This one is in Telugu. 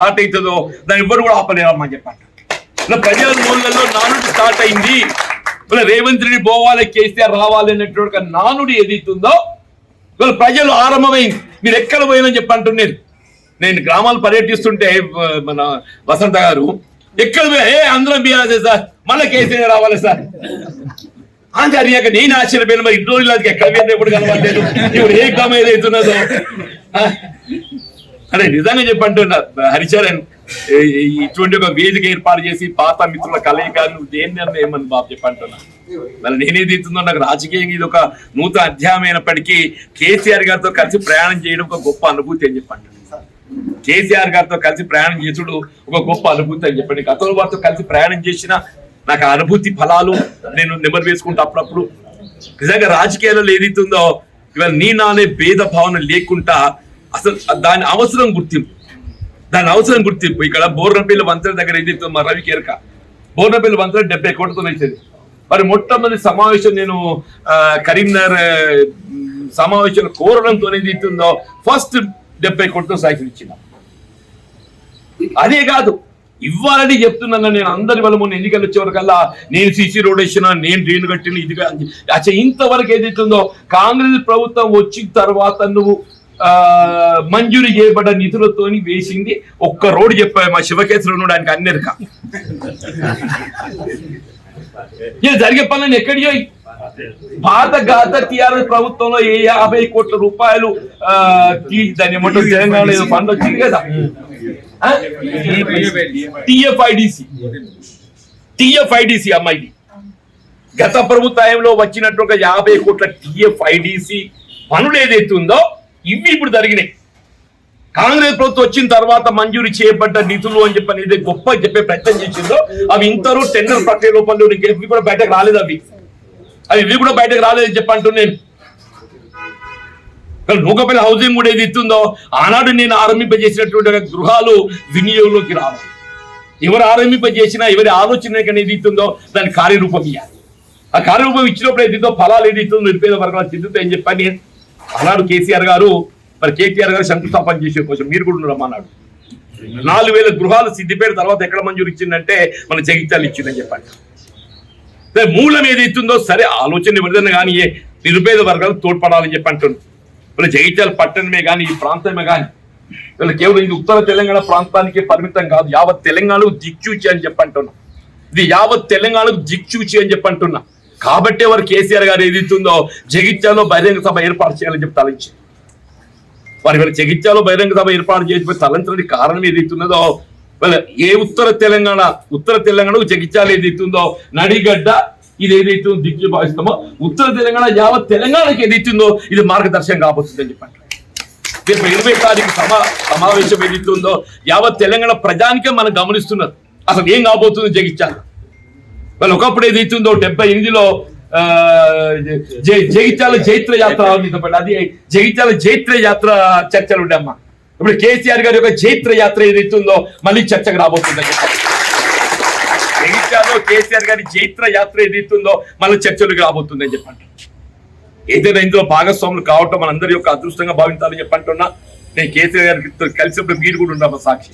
స్టార్ట్ అవుతుందో దాన్ని ఎవరు కూడా ఆపలేరమ్మని చెప్పండి. ప్రజల మూలలో నానుడి స్టార్ట్ అయింది. రేవంత్ రెడ్డి పోవాలి, కేసీఆర్ రావాలి అన్నటువంటి నానుడి ఏదైతుందో ఇవాళ ప్రజలు ఆరంభమైంది. మీరు ఎక్కడ పోయినని చెప్పంటున్నారు. నేను గ్రామాలు పర్యటిస్తుంటే మన వసంత గారు ఎక్కడ అందరం బీఆర్ఎస్ సార్, మళ్ళీ కేసీఆర్ రావాలి సార్ అని అడిగాక నేను ఆశ్చర్యపోయిన. మరి ఇంట్లో ఎక్కడ పోయినా ఎప్పుడు కనబడలేదు. ఇప్పుడు ఏ గ్రామం ఏదైతున్నదో అంటే నిజంగా చెప్పంటున్నా హరిచరణ్, ఇటువంటి ఒక వేదిక ఏర్పాటు చేసి పాత మిత్రుల కలయికను దేన్ని ఏమని బాబు చెప్పంటున్నా. మరి నేనేదైతుందో నాకు రాజకీయంగా ఇది ఒక నూతన అధ్యాయం అయినప్పటికీ కేసీఆర్ గారితో కలిసి ప్రయాణం చేయడం ఒక గొప్ప అనుభూతి అని చెప్పండి. కేసీఆర్ గారితో కలిసి ప్రయాణం చేసుడు ఒక గొప్ప అనుభూతి అని చెప్పండి. గతంలో వారితో కలిసి ప్రయాణం చేసిన నాకు ఆ అనుభూతి ఫలాలు నేను నెమరు వేసుకుంటా అప్పుడప్పుడు. నిజంగా రాజకీయాలలో ఏదైతుందో ఇవాళ నీ నానే భేద భావన లేకుండా అసలు దాని అవసరం గుర్తింపు ఇక్కడ బోర్నపల్లి వంతెన దగ్గర ఏదైతే మా రవి కేరక బోర్నపల్లి వంతెన 70 కోట్లతో అవుతుంది. మరి మొట్టమొదటి సమావేశం నేను కరీంనగర్ సమావేశం కోరడంతో ఏదైతుందో ఫస్ట్ 70 కోట్లతో సాయం ఇచ్చిన. అదే కాదు ఇవ్వాలని చెప్తున్నాను నేను. అందరి వల్ల మొన్న ఎన్నికలు వచ్చేవరకల్లా నేను సీసీ రోడ్ వేసినా, నేను డ్రైన్ కట్టిన, ఇది అచ్చా ఇంతవరకు ఏదైతుందో కాంగ్రెస్ ప్రభుత్వం వచ్చిన తర్వాత నువ్వు మంజూరు చేయబడ్డ నిధులతో వేసింది ఒక్క రోడ్డు చెప్పాయి మా శివకేశ్వర ఉండడానికి అన్నెరక. జరిగే పనులను ఎక్కడి భారత టీఆర్ఎస్ ప్రభుత్వంలో 50 కోట్ల రూపాయలు దాన్ని ఏమంటారు తెలంగాణ ఫండ్ వచ్చింది కదా టిఎఫ్ఐడిసి అమ్మాయి. గత ప్రభుత్వంలో వచ్చినట్టు ఒక 50 కోట్ల టిఎఫ్ఐడిసి పనులు ఏదైతుందో ఇవి ఇప్పుడు జరిగినాయి. కాంగ్రెస్ ప్రభుత్వం వచ్చిన తర్వాత మంజూరు చేయబడ్డ నిధులు అని చెప్పని ఏదైతే గొప్ప చెప్పే ప్రయత్నం చేసిందో అవి ఇంతలో టెండర్ ప్రక్రియ లోపల ఇవి కూడా బయటకు రాలేదు. ఇవి కూడా బయటకు రాలేదని చెప్పంటూ నేను నూకపల్లి హౌసింగ్ కూడా ఏది ఇస్తుందో ఆనాడు నేను ఆరంభింపజేసినటువంటి గృహాలు వినియోగంలోకి రావాలి. ఎవరు ఆరంభింపజేసినా ఎవరి ఆలోచన ఏది ఇస్తుందో దాని కార్యరూపం ఇవ్వాలి. ఆ కార్యరూపం ఇచ్చినప్పుడు ఏదితో ఫలాలు ఏది ఇస్తుందో నిరుపేద వర్గాలు చెందుతాయని చెప్పని ఆనాడు కేసీఆర్ గారు మరి కేటీఆర్ గారు శంకుస్థాపన చేసే కోసం మీరు కూడా ఉన్నారమ్మన్నాడు. 4000 గృహాలు సిద్దిపేట తర్వాత ఎక్కడ మంజూరు ఇచ్చిందంటే మన జగిత్యాలు ఇచ్చిందని చెప్పండి. మూలం ఏది ఇస్తుందో సరే ఆలోచన ఎవరిదన్నా కానీ నిరుపేద వర్గాలు తోడ్పడాలని చెప్పి అంటున్నారు. వీళ్ళ జగిత్యాల పట్టణమే కానీ ఈ ప్రాంతమే కానీ వీళ్ళు కేవలం ఇది ఉత్తర తెలంగాణ ప్రాంతానికి పరిమితం కాదు, యావత్ తెలంగాణకు దిక్చూచి అని చెప్పంటున్నా. ఇది యావత్ తెలంగాణకు దిక్చూచి అని చెప్పంటున్నా. కాబట్టి వారు కేసీఆర్ గారు ఏది ఇస్తుందో జగిత్యాలలో బహిరంగ సభ ఏర్పాటు చేయాలని చెప్పి తలంచి వారి వీళ్ళ జగిత్యాలలో బహిరంగ సభ ఏర్పాటు చేసి తలంచడానికి కారణం ఏదైతున్నదో వీళ్ళ ఉత్తర తెలంగాణకు జగిత్యాల ఏదైతుందో నడిగడ్డ ఇది ఏదైతే దిక్కు భావిస్తామో ఉత్తర తెలంగాణ యావత్ తెలంగాణకి ఏదైతుందో ఇది మార్గదర్శనం కాబోతుంది అని చెప్పండి. రేపు 20 తారీఖు సమావేశం ఏదైతుందో యావత్ తెలంగాణ ప్రజానికే మనం గమనిస్తున్నారు అసలు ఏం కాబోతుంది జగిత్యాల. వాళ్ళు ఒకప్పుడు ఏదైతుందో 78లో జగిత్యాల జైత్ర యాత్ర అది జగిత్యాల జైత్ర యాత్ర చర్చలు ఉండే అమ్మా. ఇప్పుడు కేసీఆర్ గారి యొక్క జైత్ర యాత్ర ఏదైతుందో మళ్ళీ చర్చకు రాబోతుందని చెప్పండి. జగిత్యాలలో కేసీఆర్ గారి జైత్ర యాత్ర ఏదైతుందో మళ్ళీ చర్చలకు రాబోతుందని చెప్పండి. ఏదైనా ఇందులో భాగస్వాములు కావటం మనందరి యొక్క అదృష్టంగా భావించాలని చెప్పంటున్నా. నేను కేసీఆర్ గారికి కలిసినప్పుడు మీరు కూడా ఉండమ్మా సాక్షి.